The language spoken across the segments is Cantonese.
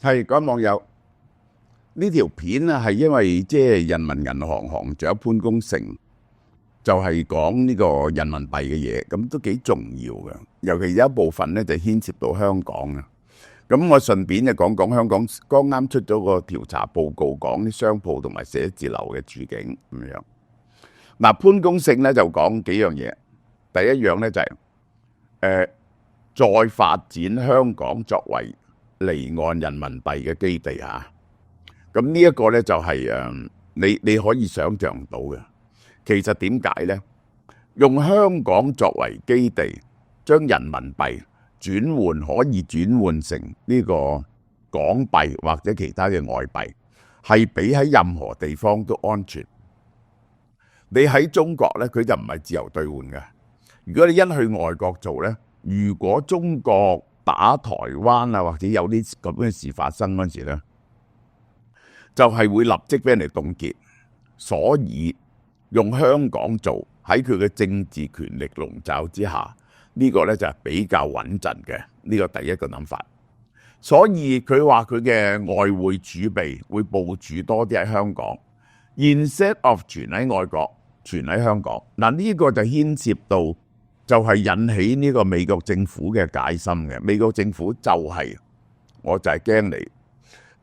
係各位網友，呢條片啊係因為即係人民銀行行長潘功勝就係講呢個人民幣嘅嘢，咁都幾重要嘅。尤其有一部分咧就牽涉到香港啊。咁我順便就講講香港剛啱出咗個調查報告，講啲商鋪同埋寫字樓嘅處境咁樣。嗱，潘功勝咧就講幾樣嘢。第一樣咧就係再發展香港作為離岸人民幣嘅基地嚇。咁呢一個咧就係你可以想像到嘅。其實點解咧？用香港作為基地，將人民幣可以轉換成呢個港幣或者其他嘅外幣，係比喺任何地方都安全。你喺中國咧，佢就唔係自由兌換嘅。如果你一去外國做咧，如果中國打台灣啊，或者有啲咁嘅事發生嗰陣時咧，就係會立即俾人哋凍結。所以用香港做，喺佢嘅政治權力籠罩之下，呢個咧就係比較穩陣嘅。呢個第一個諗法。所以佢話佢嘅外匯儲備會部署多啲喺香港 ，instead of 存喺外國，存喺香港。嗱，呢個就牽涉到就係引起呢個美國政府嘅戒心嘅。美國政府就係我就係驚你，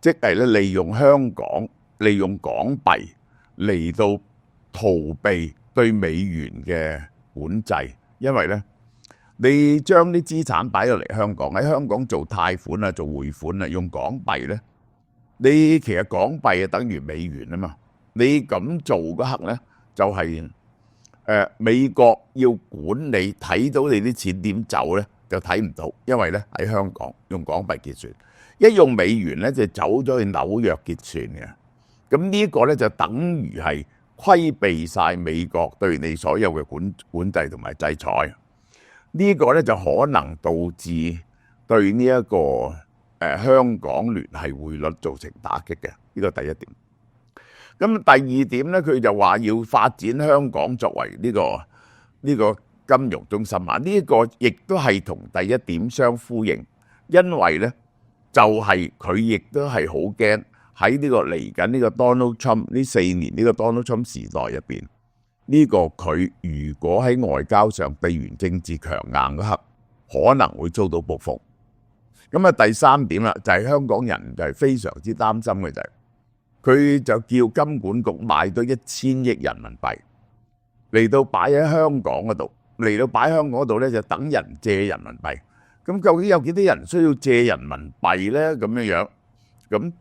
即係咧利用香港、利用港幣嚟到逃避對美元嘅管制，因為咧你將啲資產擺咗嚟香港，喺香港做貸款啊、做匯款啊，用港幣咧，你其實港幣啊等於美元啊嘛。你咁做嗰刻咧，就係美國要管你，睇到你啲錢點走咧，就睇唔到，因為咧喺香港用港幣結算，一用美元咧就走咗去紐約結算嘅。咁呢個咧就等於係規避晒美國對你所有嘅管制同埋制裁。呢個咧就可能導致對呢一個香港聯繫匯率造成打擊嘅。呢個第一點。咁第二點咧，佢就話要發展香港作為呢個金融中心啊。呢個亦都係同第一點相呼應，因為咧就係佢亦都係好驚喺呢個嚟緊呢個 Donald Trump 呢4年呢個 Donald Trump 時代入邊，呢個佢如果喺外交上地緣政治強硬嗰刻，可能會遭到報復。咁啊，第三點啦，就係香港人就係非常之擔心嘅就係，佢就叫金管局買多1000億人民幣嚟到擺喺香港嗰度，嚟到擺香港嗰度咧就等人借人民幣。咁究竟有幾多人需要借人民幣咧？咁樣樣，咁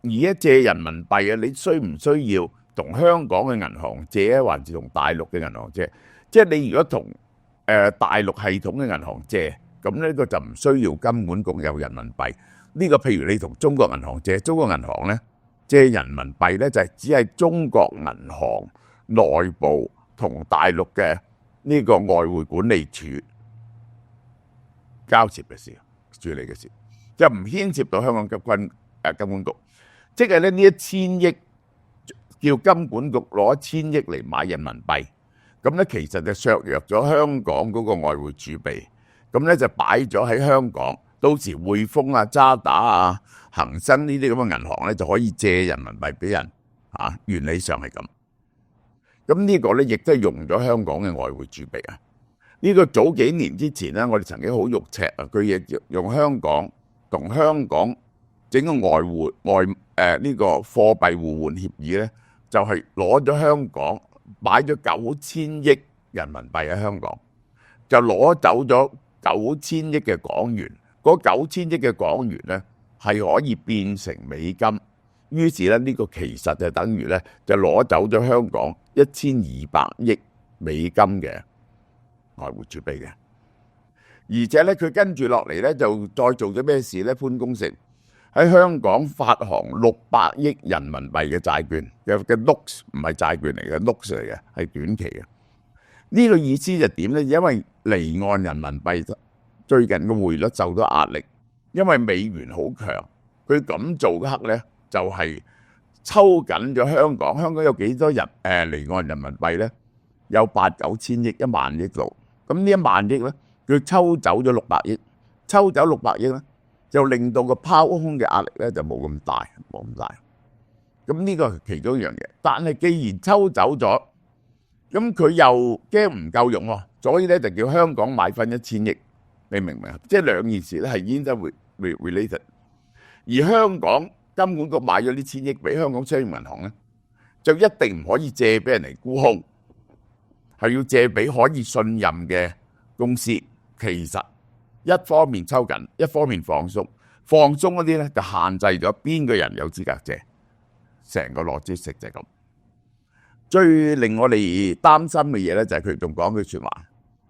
而家借人民幣啊，你需唔需要同香港嘅銀行借啊，還是同大陸嘅銀行借？即係你如果同大陸系統嘅銀行借，咁呢個就唔需要金管局有人民幣。呢個譬如你同中國銀行借，中國銀行咧借人民幣咧就係只係中國銀行內部同大陸嘅呢個外匯管理處交涉嘅事、處理嘅事，就唔牽涉到香港金管局。即係咧呢1000億叫金管局攞1000億嚟買人民幣，咁咧其實就削弱咗香港嗰個外匯儲備，咁咧就擺咗喺香港，到時匯豐啊、渣打啊、恒生呢啲咁嘅銀行咧就可以借人民幣俾人啊，原理上係咁。咁呢個咧亦都係用咗香港嘅外匯儲備啊。呢個早幾年之前咧，我哋曾經好肉赤啊，佢亦用香港同香港整個呢個貨幣互換協議咧，就係攞咗香港買咗9000億人民幣喺香港，就攞走咗9000億嘅港元。嗰9000億嘅港元咧係可以變成美金，於是咧呢個其實就等於咧就攞走咗香港1200億美金嘅外匯儲備嘅。而且咧佢跟住落嚟咧就再做咗咩事咧？潘功勝喺香港發行600億人民幣嘅債券，嘅 notes 唔係債券嚟嘅 notes 嚟嘅，係短期嘅。呢個意思就點咧？因為離岸人民幣最近嘅匯率受到壓力，因為美元好強，佢咁做嗰刻咧就係抽緊咗香港。香港有幾多人離岸人民幣咧？有8-9千億、1萬億度。咁呢1萬億咧，佢抽走咗600億，抽走600億咧。就令到個拋空嘅壓力咧就冇咁大。咁呢個係其中一樣嘢。但係既然抽走咗，咁佢又驚唔夠用喎，所以咧就叫香港買翻1000億。你明唔明啊？即係兩件事咧係 interrelated。而香港金管局買咗呢1000億俾香港商業銀行咧，就一定唔可以借俾人嚟沽空，係要借俾可以信任嘅公司。其實一方面抽緊，一方面放鬆。放鬆嗰啲咧就限制咗邊個人有資格借，成個邏輯就係咁。最令我哋擔心嘅嘢咧就係佢仲講句説話，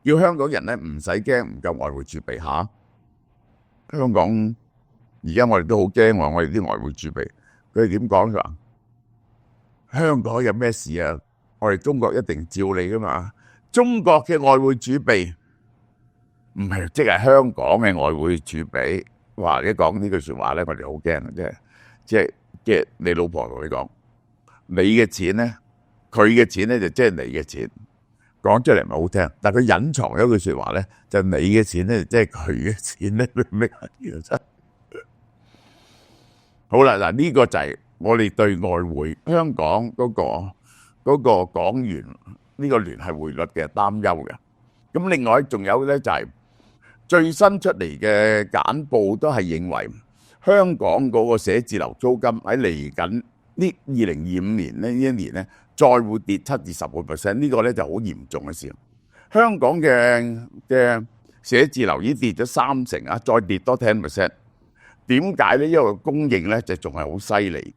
叫香港人咧唔使驚唔夠外匯儲備嚇。香港而家我哋都好驚喎，我哋啲外匯儲備，佢哋點講？佢話香港有咩事啊？我哋中國一定照你噶嘛。中國嘅外匯儲備唔係即係香港嘅外匯儲備。話你講呢句説話咧，我哋好驚，即係你老婆同你講，你嘅錢咧，佢嘅錢咧就即係你嘅錢，講出嚟唔係好聽，但係佢隱藏咗句説話咧，就你嘅錢咧，即係佢嘅錢咧，你明啊？呢個真好啦，嗱呢個就係我哋對外匯香港嗰個港元呢個聯繫匯率嘅擔憂嘅。咁另外仲有咧就係最新出嚟嘅簡報都係認為香港嗰個寫字樓租金喺嚟緊呢2025年呢一年咧，再會跌7至10%，呢個咧就好嚴重嘅事。香港嘅寫字樓已經跌咗30%啊，再跌多10%。點解咧？因為供應咧就仲係好犀利，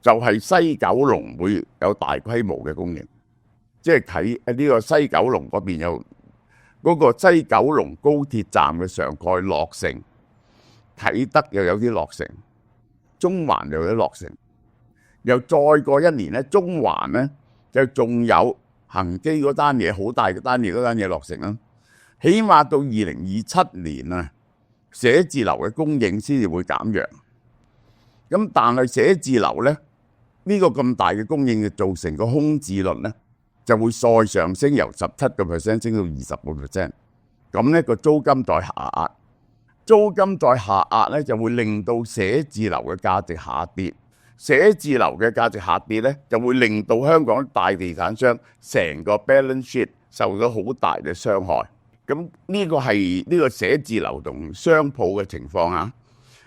就係西九龍會有大規模嘅供應，即係喺呢個西九龍嗰邊有嗰個西九龍高鐵站嘅上蓋落成，啟德又有啲落成，中環又有啲落成，又再過一年咧，中環咧就仲有恒基嗰單嘢，好大嘅單嘢落成啦，起碼到2027年啊。寫字樓嘅供應先至會減弱，咁但係寫字樓咧呢個咁大嘅供應嘅造成個空置率咧就會再上升，由17% 升到20%，咁咧個租金再下壓，租金再下壓咧就會令到寫字樓嘅價值下跌，寫字樓嘅價值下跌咧就會令到香港大地產商成個 balance sheet 受咗好大嘅傷害。咁呢個係呢個寫字樓同商鋪嘅情況啊，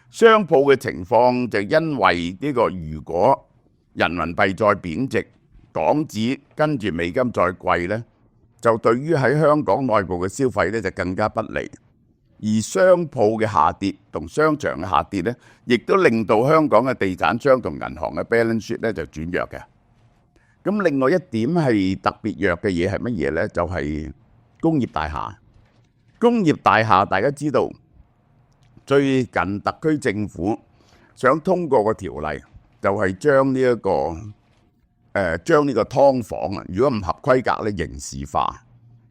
商鋪嘅情況就因為呢個如果人民幣再貶值，港紙跟住美金再貴咧，就對於喺香港內部嘅消費咧就更加不利。而商鋪嘅下跌同商場嘅下跌咧，亦都令到香港嘅地產商同銀行嘅 balance sheet 咧就轉弱嘅。咁另外一點係特別弱嘅嘢係乜嘢咧？就係工業大廈。工業大廈大家知道，最近特區政府想通過個條例，就係將呢個劏房啊，如果唔合規格咧，刑事化，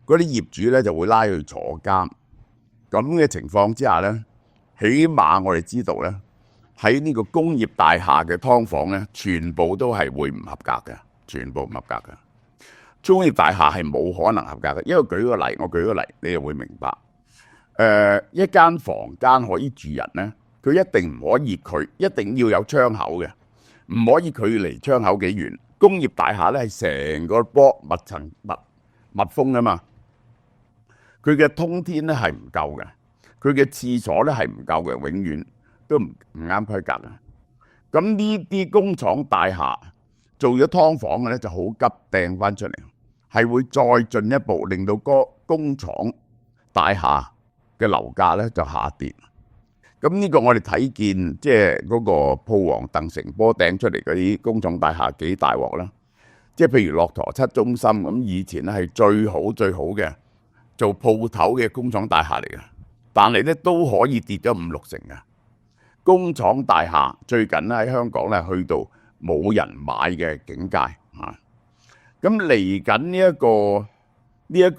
嗰啲業主咧就會拉去坐監。咁嘅情況之下咧，起碼我哋知道咧，喺呢個工業大廈嘅劏房咧，全部都係會唔合格嘅，全部唔合格嘅。工業大廈係冇可能合格嘅，因為我舉個例，你就會明白。一間房間可以住人咧，佢一定要有窗口嘅，唔可以距離窗口幾遠。工業大廈咧係成個波密層密封啊嘛，佢嘅通天咧係唔夠嘅，佢嘅廁所咧係唔夠嘅，永遠都唔啱規格嘅。咁呢啲工廠大廈做咗劏房嘅咧就好急掟翻出嚟，係會再進一步令到個工廠大廈嘅樓價咧就下跌。咁呢個我哋睇見，即係嗰個鋪王鄧成波掟出嚟嗰啲工廠大廈幾大鑊啦。即係譬如駱駝七中心咁，以前咧係最好嘅做鋪頭嘅工廠大廈嚟嘅，但係咧都可以跌咗5-6成嘅。工廠大廈最近咧喺香港咧去到冇人買嘅境界啊！咁嚟緊呢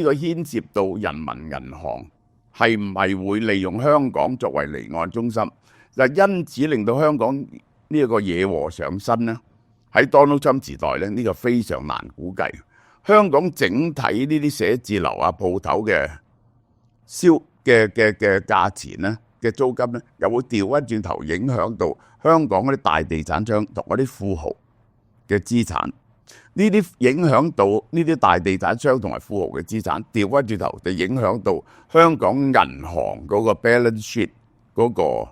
個牽涉到人民銀行係唔係會利用香港作為離岸中心？就因此令到香港呢一個惹禍上身咧。喺 Donald Trump 時代咧，呢個非常難估計。香港整體呢啲寫字樓啊、鋪頭嘅價錢咧，嘅租金咧，又會調翻轉頭影響到香港嗰啲大地產商同嗰啲富豪嘅資產。呢啲影響到呢啲大地產商同埋富豪嘅資產，調翻轉頭就影響到香港銀行嗰個 balance sheet 嗰個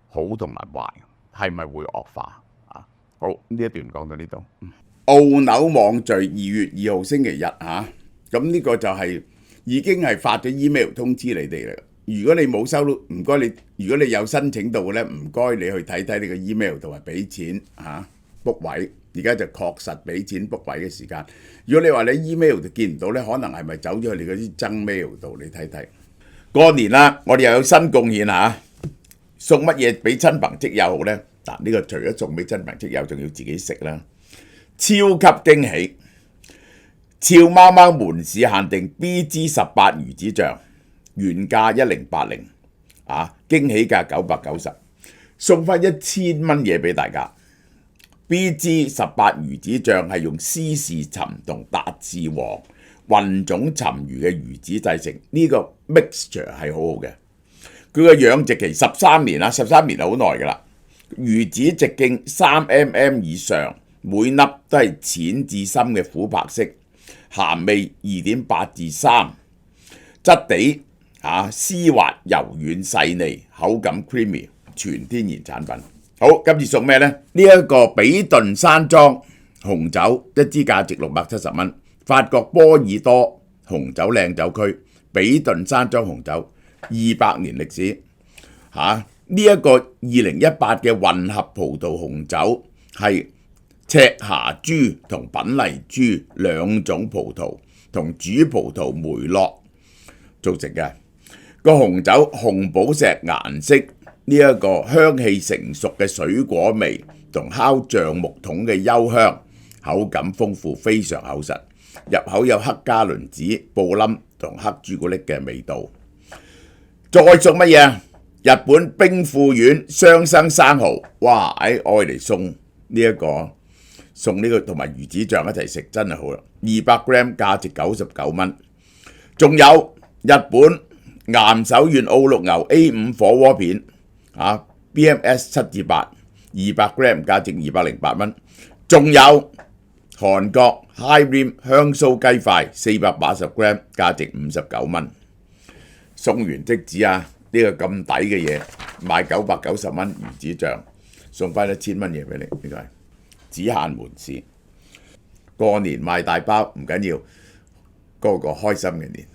好同埋壞，係咪會惡化啊？好，呢一段講到呢度。澳紐網聚2月2號星期日嚇，咁呢個就已經係發咗 email 通知你哋啦。如果你冇收到，唔該你，如果你有申請到咧，唔該你去睇睇你個 email 同埋俾錢嚇 book 位。而家就確實俾錢 book 位嘅時間。如果你話你 email 就見唔到咧，可能係咪走咗去你嗰啲增 mail 度？你睇睇。過年啦，我哋又有新貢獻嚇，送乜嘢俾親朋戚友好咧？嗱，呢個除咗送俾親朋戚友，仲要自己食啦。超級驚喜！俏貓貓門市限定 BG18 魚子醬，原價1080，驚喜價990，送翻1000蚊嘢俾大家。BG18 魚子醬係用斯氏鱘同達氏黃混種鱘魚嘅魚子製成，呢個 mixture 係好好嘅。佢嘅養殖期13年啦，13年係好耐噶啦。魚子直徑3mm 以上，每粒都係淺至深嘅琥珀色，鹹味2.8至3，質地絲滑柔軟細膩，口感 creamy， 全天然產品。好，今次送咩呢？呢一個比頓山莊紅酒，一支價值670蚊。法國波爾多紅酒靚酒區，比頓山莊紅酒200年歷史。呢一個2018嘅混合葡萄紅酒係赤霞珠同品麗珠兩種葡萄同主葡萄梅洛做成嘅。個紅酒紅寶石顏色。呢一個香氣成熟嘅水果味同烤橡木桶嘅幽香，口感豐富，非常厚實，入口有黑加侖子、布冧同黑朱古力嘅味道。再送乜嘢？日本兵庫縣雙生生蠔，哇！愛嚟送呢個同埋魚子醬一齊食，真係好啦。200g 價值99蚊。仲有日本岩手縣澳綠牛 A5 火鍋片。BMS 7至8 200g 價值208蚊，仲有韓國 High Rim 香酥雞塊480g 價值59蚊。送完即止啊！呢個咁抵嘅嘢賣990蚊魚子醬，送翻1000蚊嘢俾你，呢個係只限門市。過年賣大包唔緊要，個個開心嘅年。